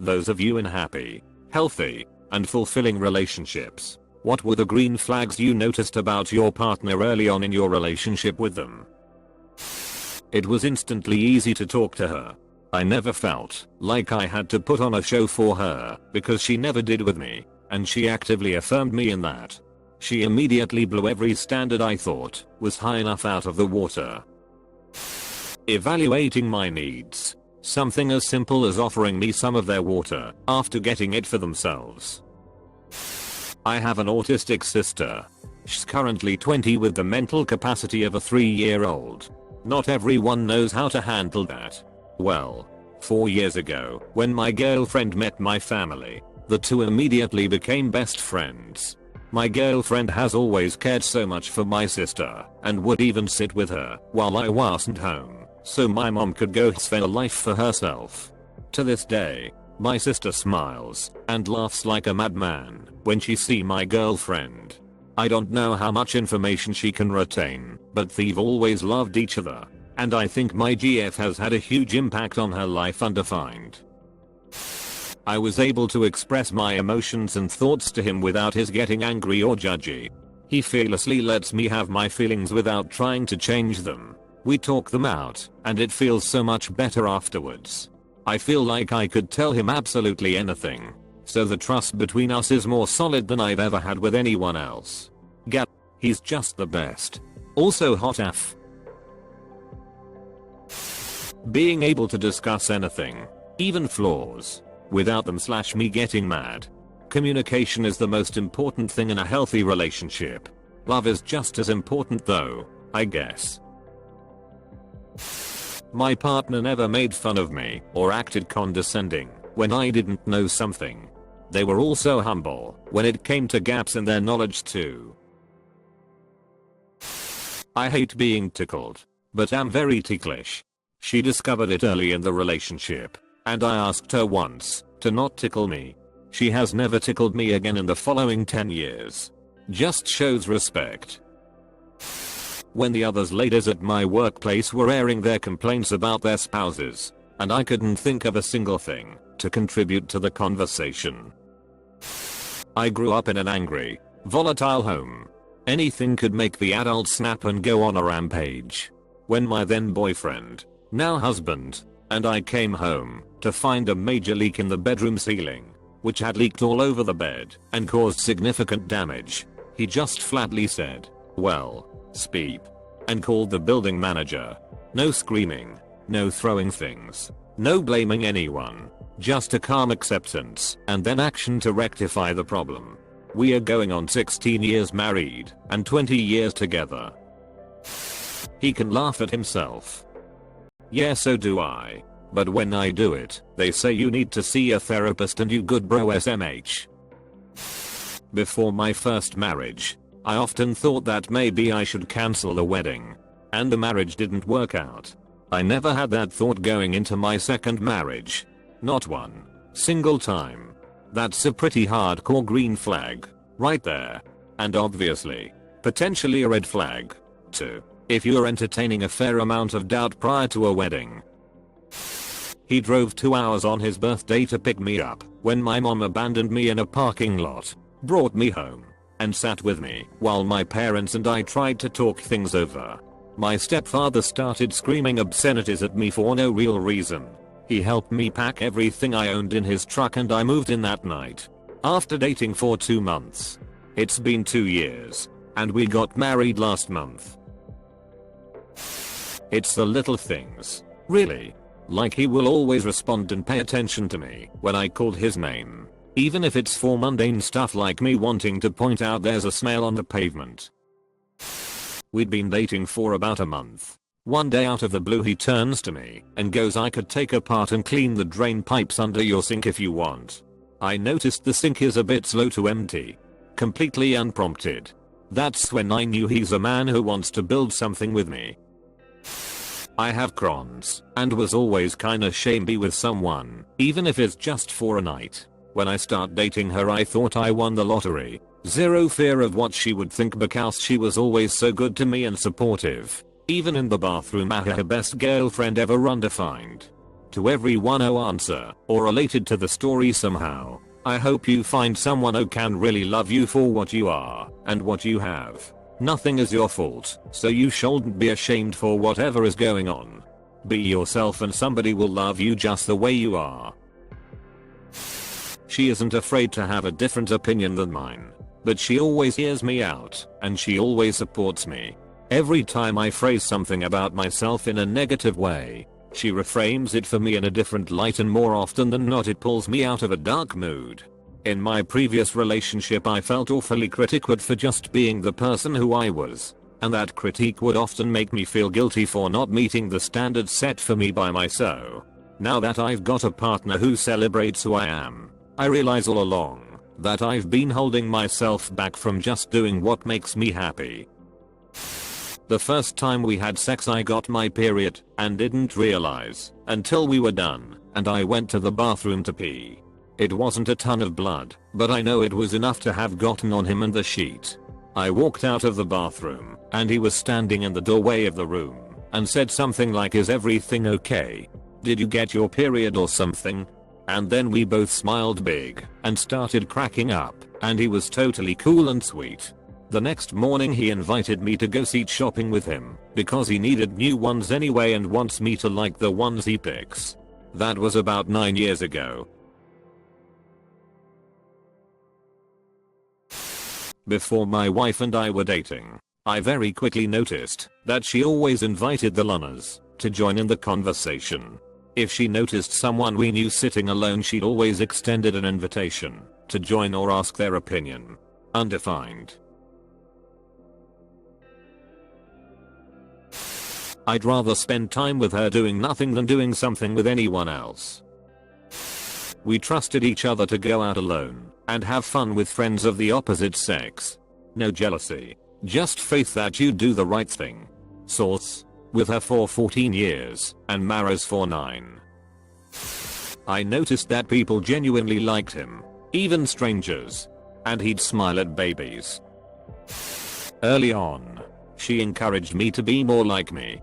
those of you in happy, healthy, and fulfilling relationships. What were the green flags you noticed about your partner early on in your relationship with them? It was instantly easy to talk to her. I never felt like I had to put on a show for her because she never did with me, and she actively affirmed me in that. She immediately blew every standard I thought was high enough out of the water. Evaluating my needs. Something as simple as offering me some of their water after getting it for themselves. I have an autistic sister. She's currently 20 with the mental capacity of a 3-year-old. Not everyone knows how to handle that. Well, 4 years ago, when my girlfriend met my family, the two immediately became best friends. My girlfriend has always cared so much for my sister and would even sit with her while I wasn't home, so my mom could go spend a life for herself. To this day, my sister smiles and laughs like a madman when she sees my girlfriend. I don't know how much information she can retain, but they've always loved each other, and I think my GF has had a huge impact on her life undefined. I was able to express my emotions and thoughts to him without his getting angry or judgy. He fearlessly lets me have my feelings without trying to change them. We talk them out, and it feels so much better afterwards. I feel like I could tell him absolutely anything, so the trust between us is more solid than I've ever had with anyone else. He's just the best. Also hot F. Being able to discuss anything, even flaws, without them/me getting mad. Communication is the most important thing in a healthy relationship. Love is just as important though, I guess. My partner never made fun of me or acted condescending when I didn't know something. They were also humble when it came to gaps in their knowledge too. I hate being tickled, but am very ticklish. She discovered it early in the relationship, and I asked her once to not tickle me. She has never tickled me again in the following 10 years. Just shows respect. When the other ladies at my workplace were airing their complaints about their spouses, and I couldn't think of a single thing to contribute to the conversation. I grew up in an angry, volatile home. Anything could make the adult snap and go on a rampage. When my then boyfriend, now husband, and I came home to find a major leak in the bedroom ceiling, which had leaked all over the bed and caused significant damage, he just flatly said, "Well, speep," and called the building manager. No screaming, no throwing things, no blaming anyone, just a calm acceptance and then action to rectify the problem. We are going on 16 years married and 20 years together. He can laugh at himself. Yeah, so do I. But when I do it, they say you need to see a therapist and you good bro SMH. Before my first marriage, I often thought that maybe I should cancel the wedding. And the marriage didn't work out. I never had that thought going into my second marriage. Not one single time. That's a pretty hardcore green flag, right there. And obviously, potentially a red flag, too, if you're entertaining a fair amount of doubt prior to a wedding. He drove 2 hours on his birthday to pick me up when my mom abandoned me in a parking lot, brought me home, and sat with me while my parents and I tried to talk things over. My stepfather started screaming obscenities at me for no real reason. He helped me pack everything I owned in his truck and I moved in that night. After dating for 2 months. It's been 2 years, and we got married last month. It's the little things, really. Like he will always respond and pay attention to me when I called his name. Even if it's for mundane stuff like me wanting to point out there's a smell on the pavement. We'd been dating for about a month. One day out of the blue he turns to me and goes, "I could take apart and clean the drain pipes under your sink if you want." I noticed the sink is a bit slow to empty. Completely unprompted. That's when I knew he's a man who wants to build something with me. I have crons and was always kinda shamey with someone, even if it's just for a night. When I start dating her I thought I won the lottery. Zero fear of what she would think because she was always so good to me and supportive. Even in the bathroom, her best girlfriend ever undefined. To everyone who answer or related to the story somehow, I hope you find someone who can really love you for what you are and what you have. Nothing is your fault, so you shouldn't be ashamed for whatever is going on. Be yourself and somebody will love you just the way you are. She isn't afraid to have a different opinion than mine, but she always hears me out and she always supports me. Every time I phrase something about myself in a negative way, she reframes it for me in a different light, and more often than not it pulls me out of a dark mood. In my previous relationship I felt awfully critiqued for just being the person who I was, and that critique would often make me feel guilty for not meeting the standards set for me by myself. Now that I've got a partner who celebrates who I am, I realize all along that I've been holding myself back from just doing what makes me happy. The first time we had sex I got my period and didn't realize until we were done, and I went to the bathroom to pee. It wasn't a ton of blood, but I know it was enough to have gotten on him and the sheet. I walked out of the bathroom and he was standing in the doorway of the room and said something like, "Is everything okay? Did you get your period or something?" And then we both smiled big and started cracking up, and he was totally cool and sweet. The next morning he invited me to go seat shopping with him because he needed new ones anyway and wants me to like the ones he picks. That was about 9 years ago. Before my wife and I were dating, I very quickly noticed that she always invited the loners to join in the conversation. If she noticed someone we knew sitting alone, she'd always extended an invitation to join or ask their opinion. Undefined. I'd rather spend time with her doing nothing than doing something with anyone else. We trusted each other to go out alone and have fun with friends of the opposite sex. No jealousy, just faith that you'd do the right thing. Source: with her for 14 years and Maras for 9. I noticed that people genuinely liked him, even strangers, and he'd smile at babies. Early on, she encouraged me to be more like me.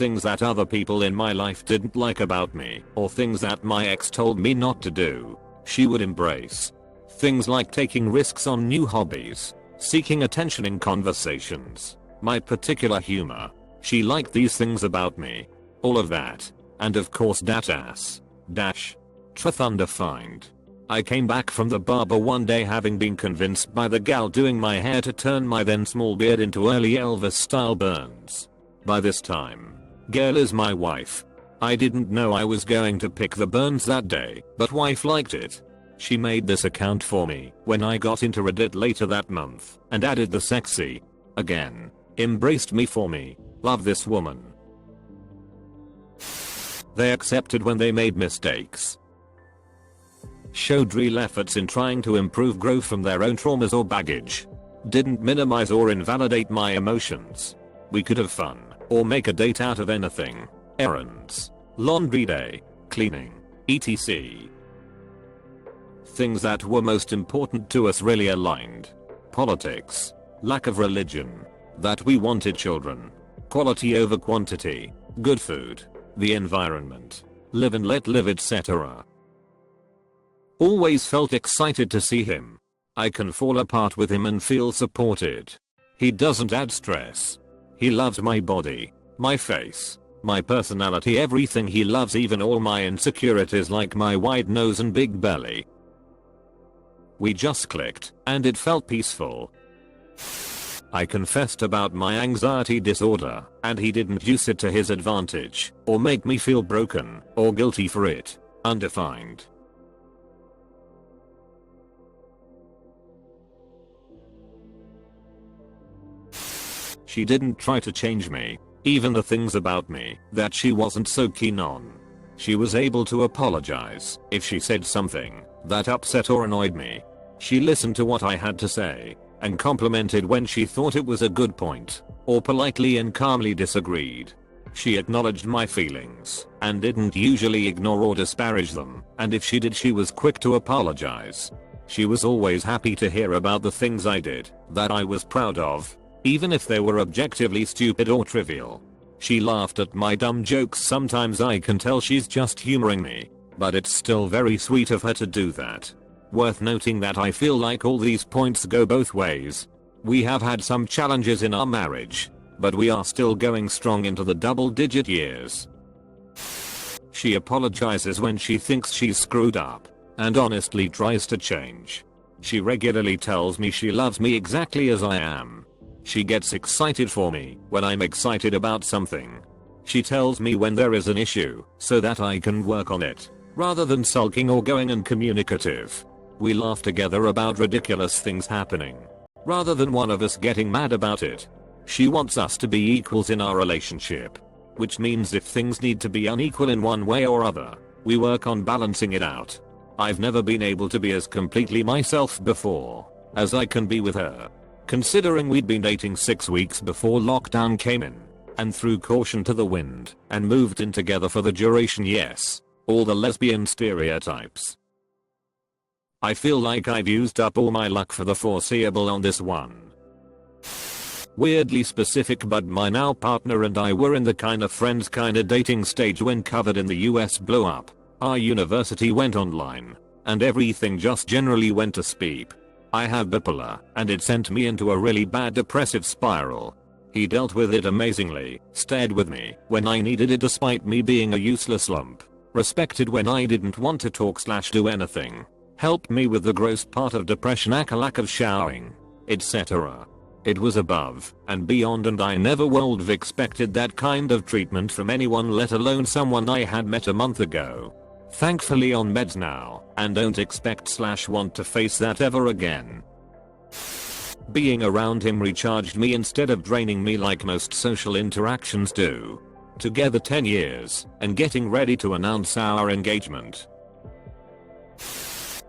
Things that other people in my life didn't like about me, or things that my ex told me not to do, she would embrace. Things like taking risks on new hobbies, seeking attention in conversations, my particular humor. She liked these things about me. All of that. And of course that ass. Dash. Truth undefined. I came back from the barber one day having been convinced by the gal doing my hair to turn my then small beard into early Elvis style burns. By this time, girl is my wife. I didn't know I was going to pick the burns that day, but wife liked it. She made this account for me when I got into Reddit later that month and added the sexy. Again. Embraced me for me. Love this woman. They accepted when they made mistakes. Showed real efforts in trying to improve, growth from their own traumas or baggage. Didn't minimize or invalidate my emotions. We could have fun or make a date out of anything. Errands, laundry day, cleaning, etc. Things that were most important to us really aligned. Politics, lack of religion, that we wanted children, quality over quantity, good food, the environment, live and let live, etc. Always felt excited to see him. I can fall apart with him and feel supported. He doesn't add stress. He loves my body, my face, my personality, everything. He loves even all my insecurities like my wide nose and big belly. We just clicked, and it felt peaceful. I confessed about my anxiety disorder, and he didn't use it to his advantage, or make me feel broken, or guilty for it. Undefined. She didn't try to change me, even the things about me that she wasn't so keen on. She was able to apologize if she said something that upset or annoyed me. She listened to what I had to say and complimented when she thought it was a good point, or politely and calmly disagreed. She acknowledged my feelings and didn't usually ignore or disparage them, and if she did, she was quick to apologize. She was always happy to hear about the things I did that I was proud of, even if they were objectively stupid or trivial. She laughed at my dumb jokes. Sometimes I can tell she's just humoring me, but it's still very sweet of her to do that. Worth noting that I feel like all these points go both ways. We have had some challenges in our marriage, but we are still going strong into the double-digit years. She apologizes when she thinks she's screwed up, and honestly tries to change. She regularly tells me she loves me exactly as I am. She gets excited for me when I'm excited about something. She tells me when there is an issue so that I can work on it, rather than sulking or going uncommunicative. We laugh together about ridiculous things happening, rather than one of us getting mad about it. She wants us to be equals in our relationship, which means if things need to be unequal in one way or other, we work on balancing it out. I've never been able to be as completely myself before as I can be with her. Considering we'd been dating 6 weeks before lockdown came in, and threw caution to the wind, and moved in together for the duration, yes, all the lesbian stereotypes. I feel like I've used up all my luck for the foreseeable on this one. Weirdly specific, but my now partner and I were in the kinda friends kinda dating stage when COVID in the US blew up. Our university went online, and everything just generally went to sleep. I have bipolar, and it sent me into a really bad depressive spiral. He dealt with it amazingly, stayed with me when I needed it despite me being a useless lump, respected when I didn't want to talk/do anything, helped me with the gross part of depression, a lack of showering, etc. It was above and beyond, and I never would have expected that kind of treatment from anyone, let alone someone I had met a month ago. Thankfully on meds now, and don't expect/want to face that ever again. Being around him recharged me instead of draining me like most social interactions do. Together 10 years, and getting ready to announce our engagement.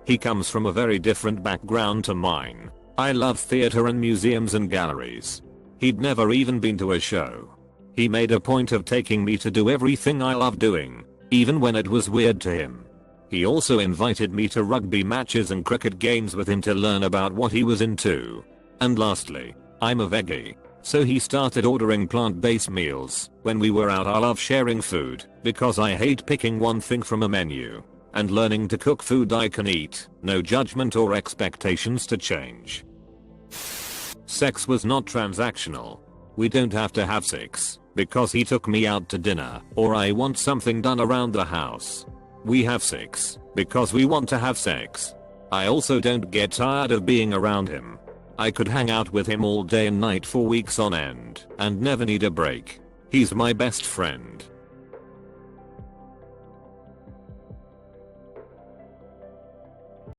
He comes from a very different background to mine. I love theater and museums and galleries. He'd never even been to a show. He made a point of taking me to do everything I love doing, even when it was weird to him. He also invited me to rugby matches and cricket games with him to learn about what he was into. And lastly, I'm a veggie, so he started ordering plant-based meals when we were out. I love sharing food because I hate picking one thing from a menu, and learning to cook food I can eat, no judgment or expectations to change. Sex was not transactional. We don't have to have sex because he took me out to dinner or I want something done around the house. We have sex because we want to have sex. I also don't get tired of being around him. I could hang out with him all day and night for weeks on end and never need a break. He's my best friend.